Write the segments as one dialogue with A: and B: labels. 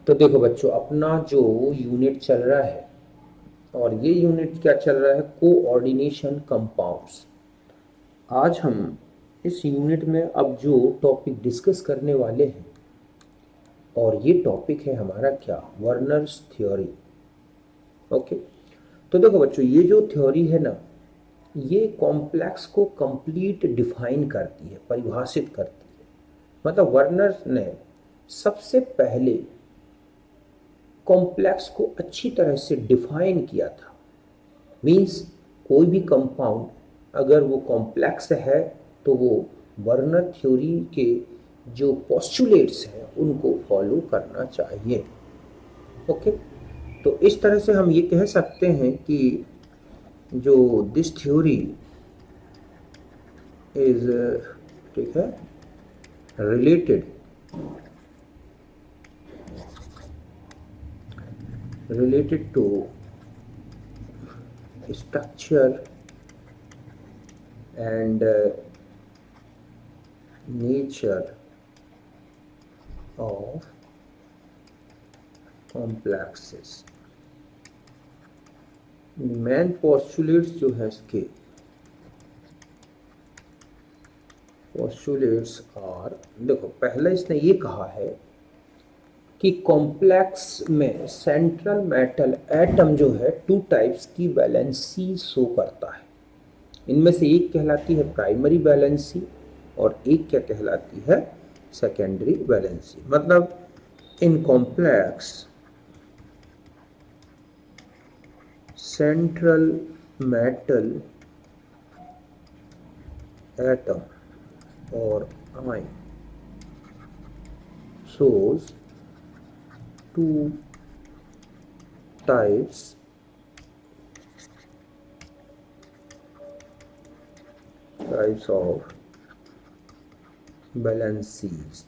A: तो देखो बच्चों, अपना जो यूनिट चल रहा है, और ये यूनिट क्या चल रहा है, कोऑर्डिनेशन कंपाउंड्स। आज हम इस यूनिट में अब जो टॉपिक डिस्कस करने वाले हैं, और ये टॉपिक है हमारा क्या, वर्नर्स थ्योरी। ओके, तो देखो बच्चों, ये जो थ्योरी है ना, ये कॉम्प्लेक्स को कंप्लीट डिफाइन करती है, परिभाषित करती है। मतलब वर्नर्स ने सबसे पहले कॉम्प्लेक्स को अच्छी तरह से डिफाइन किया था। मीन्स कोई भी कंपाउंड अगर वो कॉम्प्लेक्स है तो वो वर्नर थ्योरी के जो पोस्टुलेट्स हैं उनको फॉलो करना चाहिए। ओके, तो इस तरह से हम ये कह सकते हैं कि जो दिस थ्योरी इज, ठीक है, related to structure and nature of complexes। Main postulates जो है इसके पोस्टुलेट्स आर, देखो पहले इसने ये कहा है कि कॉम्प्लेक्स में सेंट्रल मेटल एटम जो है टू टाइप्स की वैलेंसी शो करता है। इनमें से एक कहलाती है प्राइमरी वैलेंसी और एक क्या कहलाती है, सेकेंडरी वैलेंसी। मतलब in complex central metal atom और ion shows two types of balances।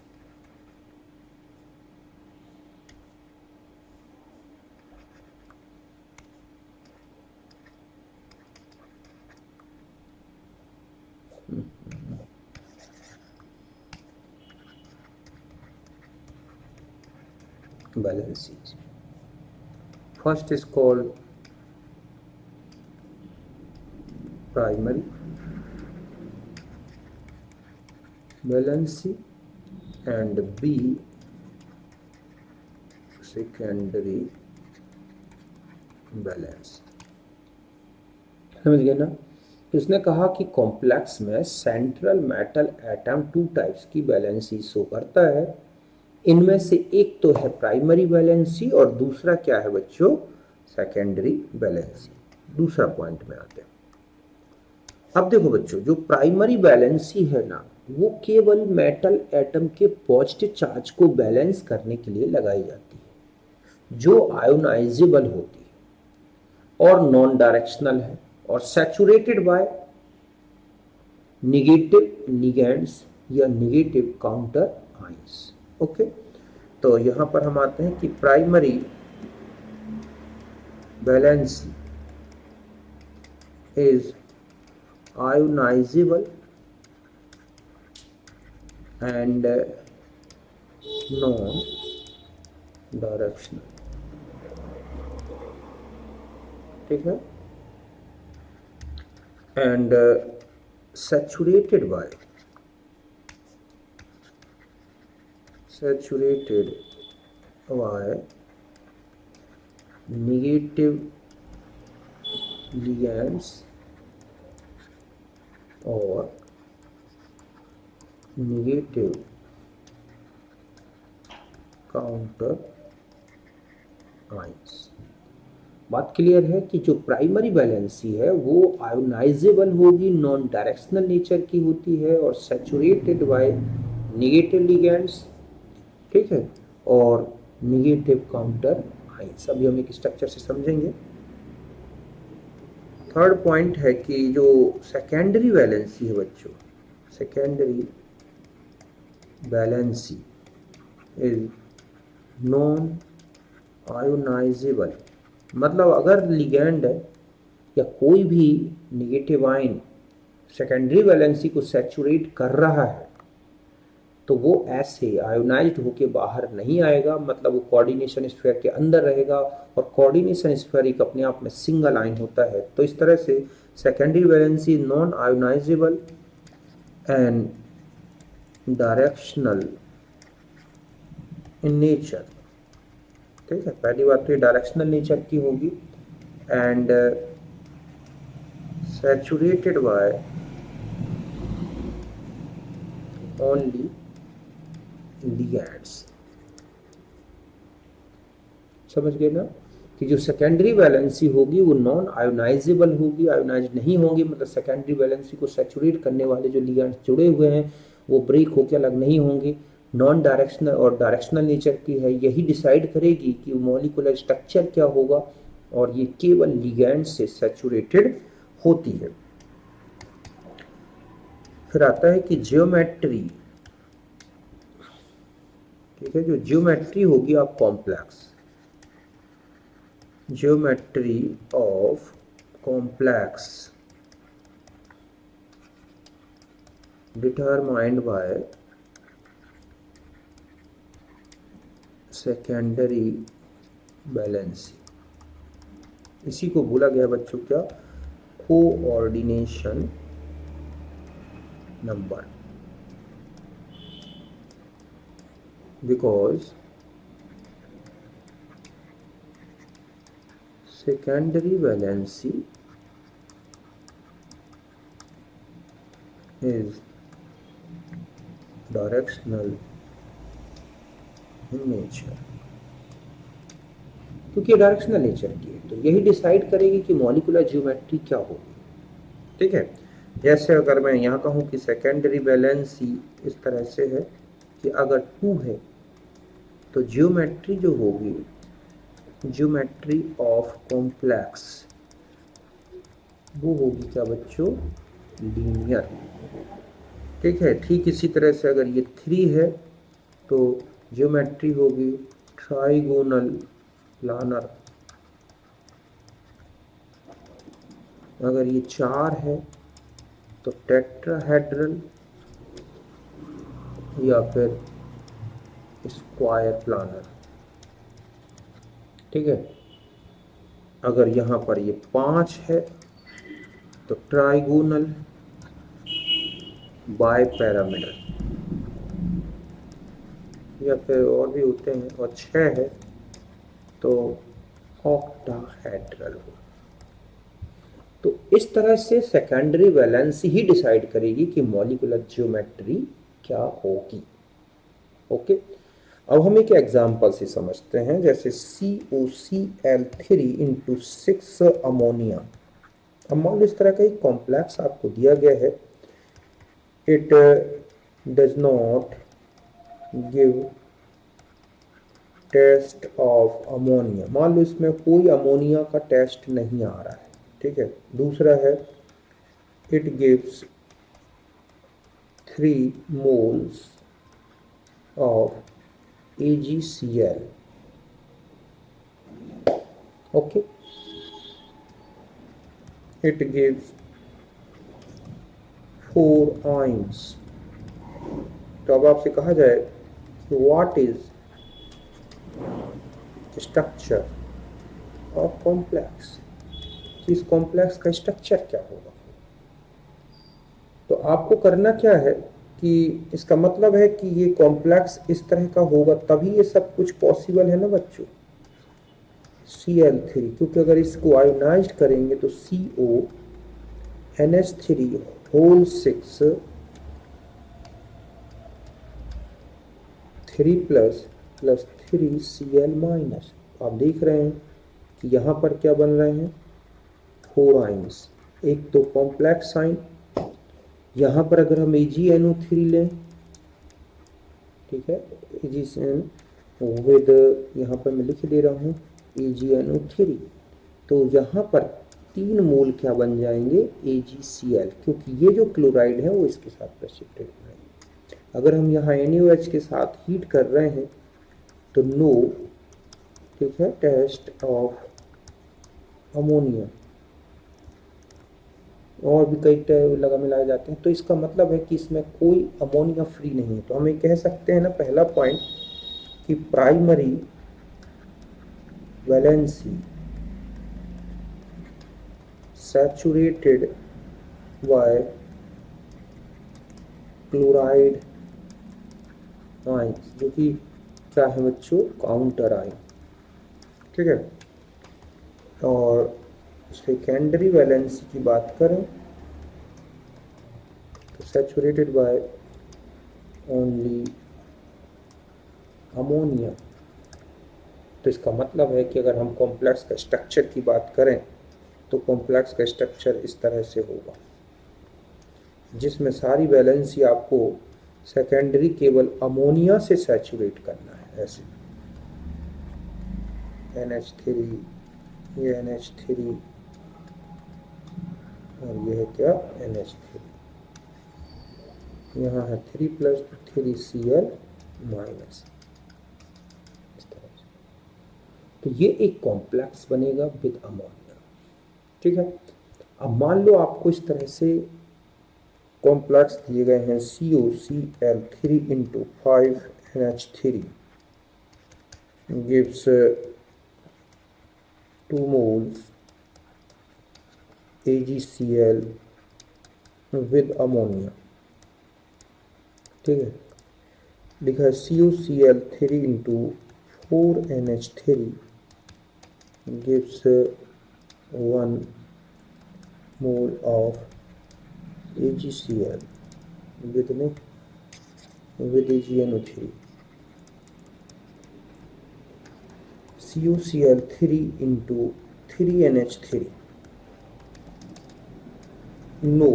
A: balances, first is called primary valency and B secondary valency। समझ गए ना। तो इसने कहा कि कॉम्प्लेक्स में central metal atom two types की वैलेंसी शो करता है। इनमें से एक तो है प्राइमरी वैलेंसी और दूसरा क्या है बच्चों, सेकेंडरी वैलेंसी। दूसरा पॉइंट में आते हैं। अब देखो बच्चों, जो प्राइमरी वैलेंसी है ना, वो केवल मेटल एटम के पॉजिटिव चार्ज को बैलेंस करने के लिए लगाई जाती है, जो आयोनाइजेबल होती है और नॉन डायरेक्शनल है और सैचुरेटेड बाय निगेटिव लिगेंड्स या निगेटिव काउंटर आयंस। ओके, तो यहां पर हम आते हैं कि primary valency is ionizable and non-directional। ठीक है, and saturated by negative ligands और निगेटिव काउंटर आयंस। बात क्लियर है कि जो प्राइमरी वैलेंसी है वो आयोनाइजेबल होगी, नॉन डायरेक्शनल नेचर की होती है और सैचुरेटेड बाय निगेटिव लिगेंड्स, ठीक है, और निगेटिव काउंटर आयंस। अभी हम एक स्ट्रक्चर से समझेंगे। थर्ड पॉइंट है कि जो सेकेंडरी वैलेंसी है बच्चों, secondary valency is non ionisable. मतलब अगर लिगेंड या कोई भी निगेटिव आयन सेकेंडरी वैलेंसी को सैचुरेट कर रहा है तो वो ऐसे आयोनाइज्ड होके बाहर नहीं आएगा, मतलब वो कोऑर्डिनेशन स्फीयर के अंदर रहेगा, और कोऑर्डिनेशन स्फीयर एक अपने आप में सिंगल आयन होता है। तो इस तरह से secondary valency non ionisable and directional in nature. ठीक है, पहली बात तो ये डायरेक्शनल नेचर की होगी, and saturated by only ligands. समझ गए ना कि जो सेकेंडरी वैलेंसी होगी वो नॉन आयोनाइजेबल होगी, आयोनाइज नहीं होंगी, मतलब सेकेंडरी वैलेंसी को सैचुरेट करने वाले जो लिगैंड्स जुड़े हुए हैं वो ब्रेक होकर अलग नहीं होंगे। नॉन डायरेक्शनल और डायरेक्शनल नेचर की है, यही डिसाइड करेगी कि मॉलिक्यूलर स्ट्रक्चर क्या होगा, और ये केवल लिगैंड से सैचुरेटेड होती है। फिर आता है कि ज्योमेट्री। ठीक है, जो ज्योमेट्री होगी आप complex, geometry of complex determined by secondary valency। इसी को बोला गया बच्चों क्या, coordination number, because secondary valency is directional in nature। क्योंकि डायरेक्शनल नेचर की है तो यही डिसाइड करेगी कि मॉलिक्यूलर ज्योमेट्री क्या होगी। ठीक है, जैसे अगर मैं यहाँ कहूँ कि सेकेंडरी वैलेंसी इस तरह से है कि अगर 2 है तो ज्योमेट्री जो होगी, ज्योमेट्री ऑफ कॉम्प्लेक्स, वो होगी क्या बच्चों, लीनियर। ठीक है, ठीक इसी तरह से अगर ये 3 है तो ज्योमेट्री होगी ट्राइगोनल प्लानर। अगर ये 4 है तो टेट्राहेड्रल या फिर स्क्वायर प्लानर। ठीक है, अगर यहाँ पर ये 5 है तो ट्राइगोनल बाइपैरामिडल, या फिर और भी होते हैं, और 6 है तो ऑक्टाहेड्रल हो। तो इस तरह से सेकेंडरी वैलेंसी ही डिसाइड करेगी कि मॉलिक्यूलर ज्योमेट्री क्या होगी। ओके, अब हम एक एग्जाम्पल से समझते हैं, जैसे COCl3 इंटू 6 अमोनिया। अब मान लो इस तरह का एक कॉम्प्लेक्स आपको दिया गया है, it does not give test of ammonia. मान लो इसमें कोई अमोनिया का टेस्ट नहीं आ रहा है। ठीक है, दूसरा है it gives 3 moles of AgCl। okay, it gives 4 ions। तो अब आपसे कहा जाए what is structure of complex, इस कॉम्प्लेक्स का स्ट्रक्चर क्या होगा। तो आपको करना क्या है कि इसका मतलब है कि ये कॉम्प्लेक्स इस तरह का होगा तभी ये सब कुछ पॉसिबल है ना बच्चों। Cl3, क्योंकि अगर इसको आयोनाइज्ड करेंगे तो CONH3 whole 6 3 plus plus 3 Cl minus. आप देख रहे हैं कि यहाँ पर क्या बन रहे हैं, 4 आइंस, एक तो कॉम्प्लेक्स आइन। यहाँ पर अगर हम AgNO3 लें, ठीक है, AgN विद, यहाँ पर मैं लिख दे रहा हूँ AgNO3, तो यहाँ पर 3 मोल क्या बन जाएंगे, AgCl, क्योंकि ये जो क्लोराइड है वो इसके साथ प्रेसिपिटेट हो रहा है। अगर हम यहाँ NaOH के साथ हीट कर रहे हैं तो नो, ठीक है, टेस्ट ऑफ अमोनिया। और भी कई लगा मिलाए जाते हैं। तो इसका मतलब है कि इसमें कोई अमोनिया फ्री नहीं है। तो हम ये कह सकते हैं ना, पहला पॉइंट, कि primary valency saturated by chloride ions, जो कि क्या है बच्चों, काउंटर आयन। ठीक है। और सेकेंडरी वैलेंसी की बात करें तो सैचुरेटेड बाय ओनली अमोनिया। तो इसका मतलब है कि अगर हम कॉम्प्लेक्स का स्ट्रक्चर की बात करें तो कॉम्प्लेक्स का स्ट्रक्चर इस तरह से होगा, जिसमें सारी वैलेंसी आपको सेकेंडरी केवल अमोनिया से सैचुरेट करना है। ऐसे NH3, ये NH3 और ये है क्या, NH3, यहाँ है 3+ 3Cl-, इस तरह से। तो ये एक कॉम्प्लेक्स बनेगा विद अमोनिया। ठीक है। अब मान लो आपको इस तरह से कॉम्प्लेक्स दिए गए हैं COCl3 × 5NH3 gives 2 moles AgCl with ammonia। ठीक है। लिखा है COCl3 × 4NH3 gives 1 mole of AgCl with AgNO3। COCl3 × 3NH3 no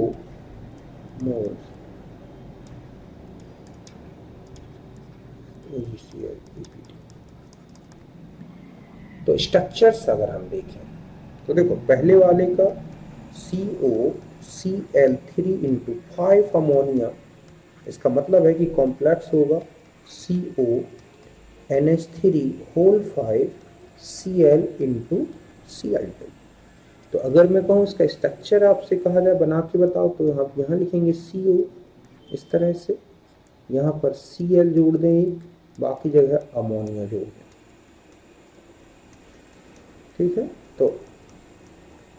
A: moles AgCl PPT। तो स्ट्रक्चर्स अगर हम देखें तो देखो, पहले वाले का COCl3 × 5 अमोनिया, इसका मतलब है कि कॉम्प्लेक्स होगा CONH3 होल 5 Cl × Cl2। तो अगर मैं कहूँ इसका स्ट्रक्चर आपसे कहा जाए बना के बताओ, तो आप यहाँ लिखेंगे CO इस तरह से, यहाँ पर Cl जोड़ दें, बाकी जगह अमोनिया जोड़ दें। ठीक है। तो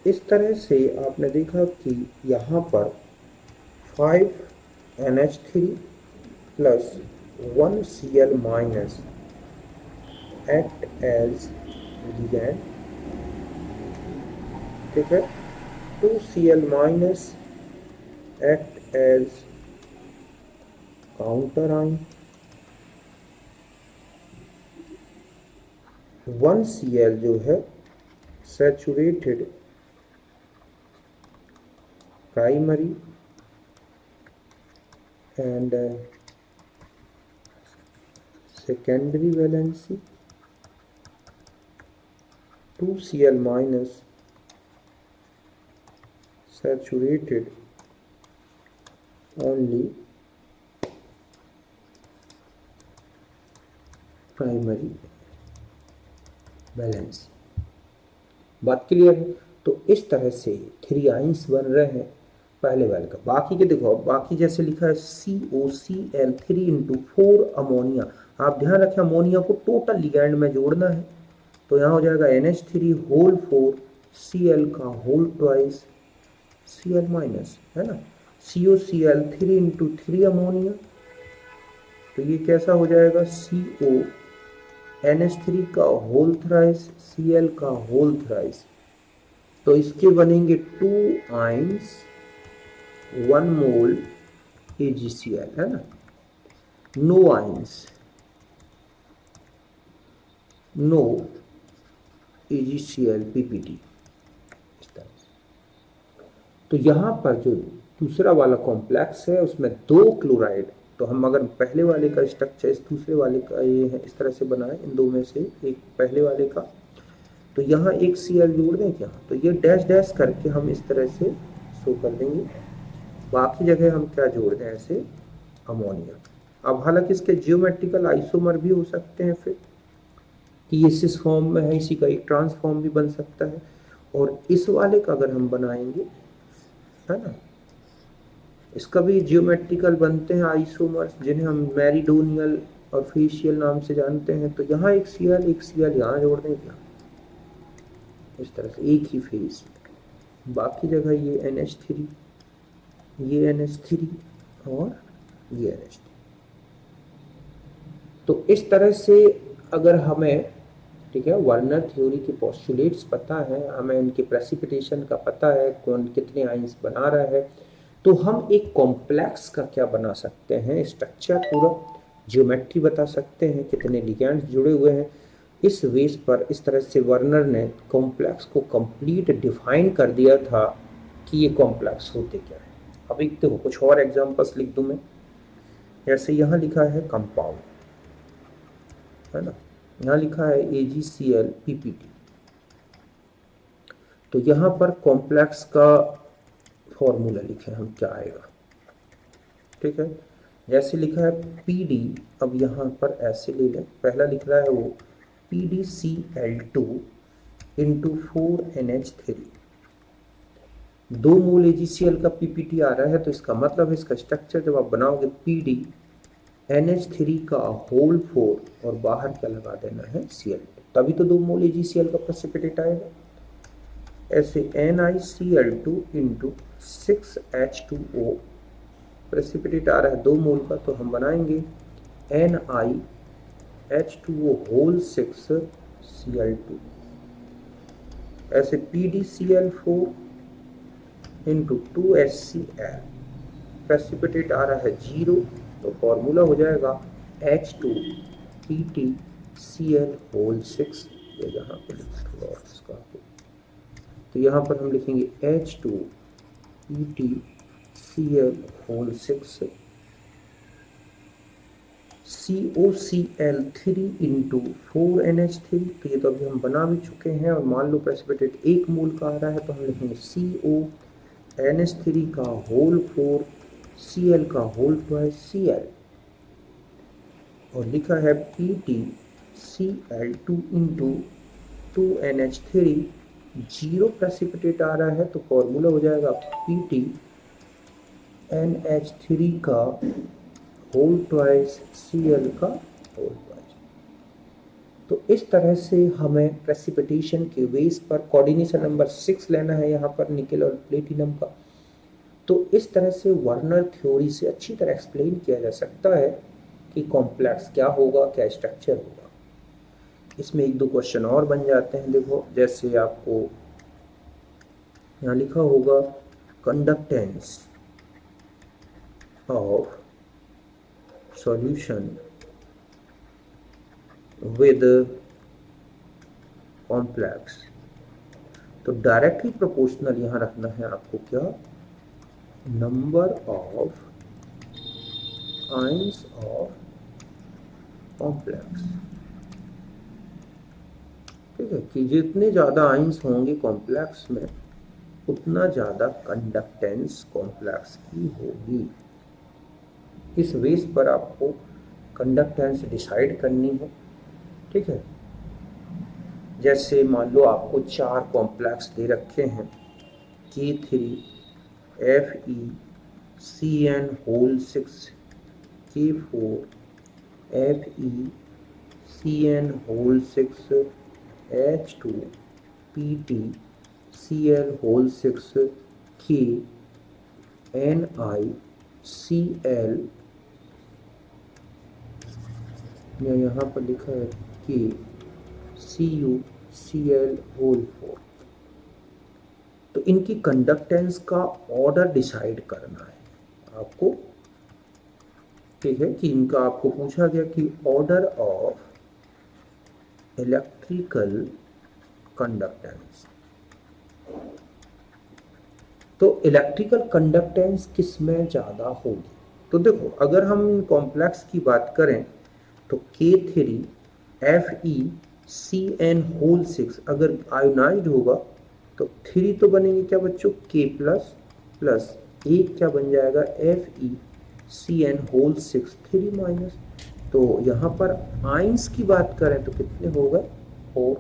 A: इस तरह से आपने देखा कि यहाँ पर 5NH3 + 1Cl- act as ligand। ठीक है। 2Cl- act as counter ion। 1Cl जो है saturated primary and secondary valency, 2Cl- saturated only primary valency. बात क्लियर है। तो इस तरह से 3 आइंस बन रहे हैं पहले वाले का। बाकी के देखो, बाकी जैसे लिखा है COCl3 × 4 अमोनिया, आप ध्यान रखें अमोनिया को टोटल लिगैंड में जोड़ना है। तो यहाँ हो जाएगा NH3 होल 4 Cl का होल ट्वाइस Cl-, है ना। COCl3 × 3 अमोनिया, तो ये कैसा हो जाएगा, NH3 का होल थ्राइस Cl का होल थ्राइस। तो इसके बनेंगे 2 आइंस 1 मोल AgCl, है ना। No ions, no AgCl PPT, इस तरह से। तो यहाँ पर जो दूसरा वाला कॉम्प्लेक्स है उसमें 2 क्लोराइड, तो हम अगर पहले वाले का स्ट्रक्चर इस दूसरे वाले का ये है इस तरह से बनाए, इन दो में से एक पहले वाले का, तो यहाँ एक Cl जोड़ दें क्या, तो ये डैश डैश करके हम इस तरह से शो कर देंगे। बाकी जगह हम क्या जोड़ दें, ऐसे अमोनिया। अब हालांकि इसके जियोमेट्रिकल आइसोमर भी हो सकते हैं फिर, कि ये सिस फॉर्म में है, इसी का एक ट्रांसफॉर्म भी बन सकता है। और इस वाले का अगर हम बनाएंगे है ना। इसका भी जियोमेट्रिकल बनते हैं आइसोमर्स, जिन्हें हम मेरिडोनियल और फेशियल नाम से जानते हैं। तो यहाँ एक Cl यहाँ जोड़ दें क्या, इस तरह से एक ही फेज, बाकी जगह ये NH3, ये NH3 और ये NH3। तो इस तरह से अगर हमें, ठीक है, वर्नर थ्योरी के पोस्टुलेट्स पता है, हमें इनके प्रेसिपिटेशन का पता है, कौन कितने आइंस बना रहा है, तो हम एक कॉम्प्लेक्स का क्या बना सकते हैं, स्ट्रक्चर, पूरा ज्योमेट्री बता सकते हैं, कितने लिगैंड्स जुड़े हुए हैं। इस बेस पर इस तरह से वर्नर ने कॉम्प्लेक्स को कंप्लीट डिफाइन कर दिया था कि ये कॉम्प्लेक्स होते क्या है। अब एक देखो कुछ और एग्जांपल्स लिख दूं मैं, जैसे यहाँ लिखा है कंपाउंड, है ना, यहाँ लिखा है AgCl PPT। तो यहाँ पर कॉम्प्लेक्स का फॉर्मूला लिखे हम, क्या आएगा, ठीक है। जैसे लिखा है PD, अब यहाँ पर ऐसे ले लें, पहला लिख रहा है वो PdCl2 इंटू 4NH3, 2 मोल AgCl का PPT आ रहा है। तो इसका मतलब है, इसका स्ट्रक्चर जब आप बनाओगे PD NH3 का होल 4 और बाहर क्या लगा देना है Cl, तभी तो 2 मोल AgCl का प्रेसिपिटेट आएगा। ऐसे NiCl2 इंटू 6H2O, प्रेसिपिटेट आ रहा है 2 मोल का, तो हम बनाएंगे NiH2O होल 6Cl2। ऐसे PdCl4 इंटू 2HCl, प्रेसिपिटेट आ रहा है 0, तो फॉर्मूला हो जाएगा H2PtCl होल 6। ये यहाँ पर इसका, तो यहाँ पर हम लिखेंगे H2PtCl whole 6 COCl3 into 4NH3। तो ये तो अभी हम बना भी चुके हैं, और मान लो प्रेसिपिटेट 1 मोल का आ रहा है, तो हम लिखेंगे CONH3 का होल 4 Cl का होल 2 Cl, और लिखा है PtCl2 इंटू 2NH3, 0 प्रेसिपिटेट आ रहा है, तो फॉर्मूला हो जाएगा PtNH3 का होल 2 Cl का होल 2। तो इस तरह से हमें प्रेसिपिटेशन के बेस पर कोऑर्डिनेशन नंबर 6 लेना है यहाँ पर निकेल और प्लेटिनम का। तो इस तरह से वर्नर थ्योरी से अच्छी तरह एक्सप्लेन किया जा सकता है कि कॉम्प्लेक्स क्या होगा, क्या स्ट्रक्चर होगा। इसमें 1-2 क्वेश्चन और बन जाते हैं। देखो, जैसे आपको यहाँ लिखा होगा conductance of solution with complex, तो डायरेक्टली प्रोपोर्शनल यहाँ रखना है आपको, क्या, number of ions of complex, ठीक है, कि जितने ज्यादा आयंस होंगे कॉम्प्लेक्स में, उतना ज्यादा कंडक्टेंस कॉम्प्लेक्स की होगी। इस बेस पर आपको कंडक्टेंस डिसाइड करनी है, ठीक है। जैसे मान लो आपको 4 कॉम्प्लेक्स दे रखे हैं, K3FeCN whole 6, K4FeCN whole 6, H2PtCl whole 6, KNiCl, यहाँ पर लिखा है KCuCl होल 4। तो इनकी कंडक्टेंस का ऑर्डर डिसाइड करना है आपको, ठीक है, कि इनका आपको पूछा गया कि ऑर्डर ऑफ इलेक्ट्रिकल कंडक्टेंस। तो इलेक्ट्रिकल कंडक्टेंस किस में ज़्यादा होगी? तो देखो, अगर हम कॉम्प्लेक्स की बात करें तो K3FeCN होल 6 अगर आयोनाइज्ड होगा तो 3 तो बनेंगे क्या बच्चों, K प्लस प्लस, एक क्या बन जाएगा FeCN होल 6, 3 माइनस। तो यहाँ पर आइंस की बात करें तो कितने हो गए, 4।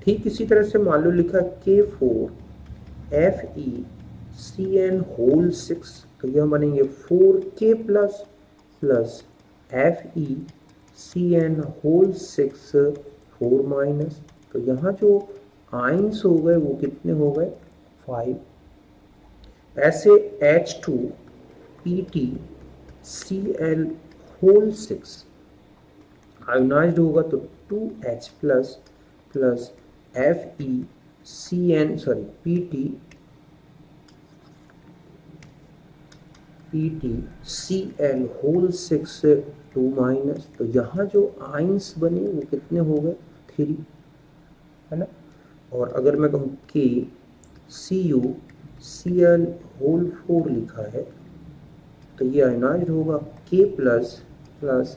A: ठीक इसी तरह से मान लो लिखा K4FeCN Cn होल 6, तो यह बनेंगे 4k plus plus Fe Cn whole 6 4 minus, तो यहाँ जो आइंस हो गए वो कितने हो गए 5। ऐसे H2 Pt Cl whole 6 ionised होगा तो 2H plus plus Fe Cn sorry Pt Cl whole 6 2 minus, तो यहाँ जो आइंस बने वो कितने हो गए 3, है ना। और अगर मैं कहूँ K Cu Cl होल 4 लिखा है तो ये आयोनाइज्ड होगा K plus plus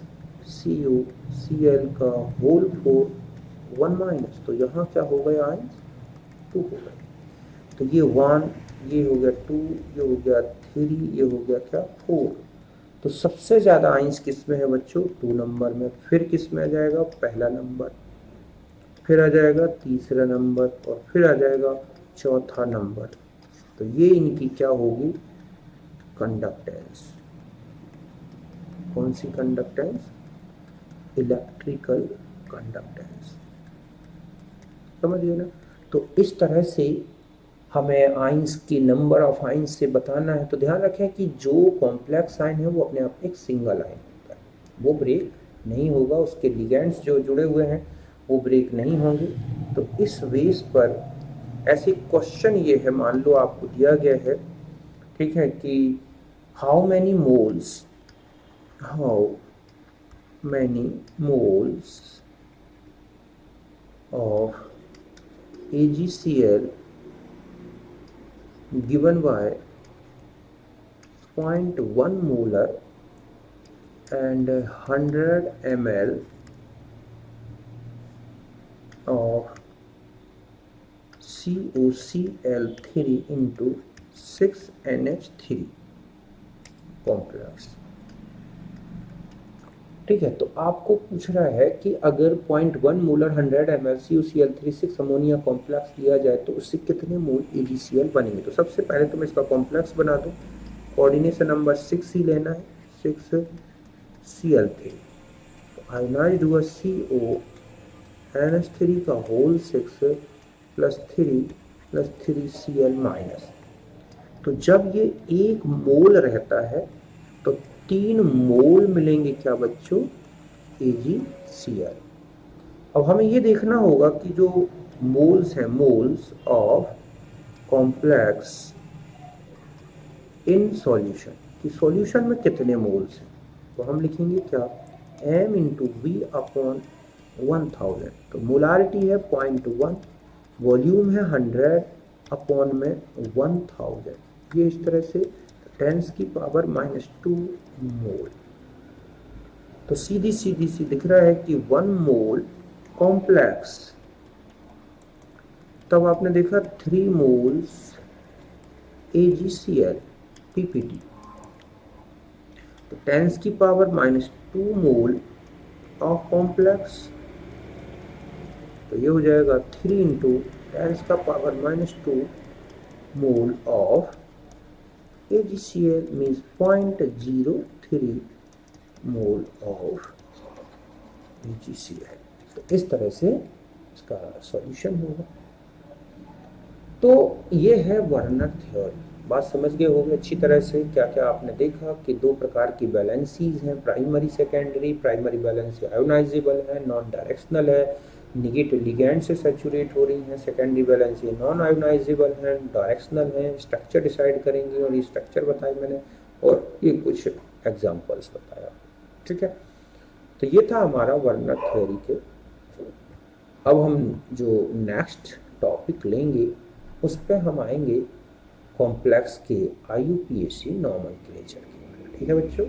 A: Cu Cl का होल 4 1 माइनस, तो यहाँ क्या हो गया आइंस 2 हो गए। तो ये 1, ये हो गया 2, ये हो गया 3, ये हो गया क्या 4। तो सबसे ज़्यादा आइंस किस में है बच्चों 2 नंबर में, फिर किस में आ जाएगा पहला नंबर, फिर आ जाएगा तीसरा नंबर और फिर आ जाएगा चौथा नंबर। तो ये इनकी क्या होगी कंडक्टेंस। कौन सी कंडक्टेंस, इलेक्ट्रिकल कंडक्टेंस, समझ गए ना। तो इस तरह से हमें आइंस की नंबर ऑफ आइंस से बताना है। तो ध्यान रखें कि जो कॉम्प्लेक्स आयन है वो अपने आप में एक सिंगल आयन होता है, वो ब्रेक नहीं होगा, उसके लिगेंड्स जो जुड़े हुए हैं वो ब्रेक नहीं होंगे। तो इस बेस पर ऐसे क्वेश्चन ये है, मान लो आपको दिया गया है, ठीक है, कि how many moles of AgCl given by 0.1 molar and 100 ml of COCl3 into 6NH3 complex. ठीक है, तो आपको पूछ रहा है कि अगर 0.1 molar 100 ml COCl3 6 ammonia complex लिया जाए तो उससे कितने मोल AgCl बनेंगे। तो सबसे पहले तो मैं इसका कॉम्प्लेक्स बना दूं, कोऑर्डिनेशन नंबर 6 ही लेना है, 6Cl3, तो आयोनाइज्ड हुआ CONH3 का होल 6 प्लस 3 माइनस। तो जब ये 1 मोल रहता है तो 3 मोल मिलेंगे क्या बच्चों AgCl। अब हमें ये देखना होगा कि जो मोल्स हैं, moles of complex in solution, कि सॉल्यूशन में कितने मोल्स हैं। तो हम लिखेंगे क्या m इंटू वी अपॉन 1000। तो मोलारिटी है 0.1, वॉल्यूम है 100 अपॉन में 1000, ये इस तरह से 10 की पावर -2 मोल। तो सीधी सीधी सी दिख रहा है कि 1 मोल कॉम्प्लेक्स, तब आपने देखा 3 मोल्स AgCl PPT, तो 10 की पावर -2 मोल ऑफ कॉम्प्लेक्स, तो ये हो जाएगा 3 इंटू 10 का power -2 mole of AgCl means 0.03 mole of AgCl। तो इस तरह से इसका सॉल्यूशन होगा। तो ये है वर्नर थ्योरी। बात समझ गए होंगे अच्छी तरह से। क्या क्या आपने देखा कि 2 प्रकार की बैलेंसीज हैं, primary secondary. Primary valency ionisable है, नॉन डायरेक्शनल है, निगेटिव लिगैंड से सैचुरेट हो रही हैं। सेकेंडरी बैलेंसी नॉन आयोनाइजेबल है, डायरेक्शनल है। स्ट्रक्चर डिसाइड करेंगे और ये स्ट्रक्चर बताए मैंने और ये कुछ एग्जाम्पल्स बताया, ठीक है। तो ये था हमारा वर्नर थ्योरी के। अब हम जो नेक्स्ट टॉपिक लेंगे उस पर हम आएंगे कॉम्प्लेक्स के IUPAC नॉमेनक्लेचर के। ठीक है बच्चों।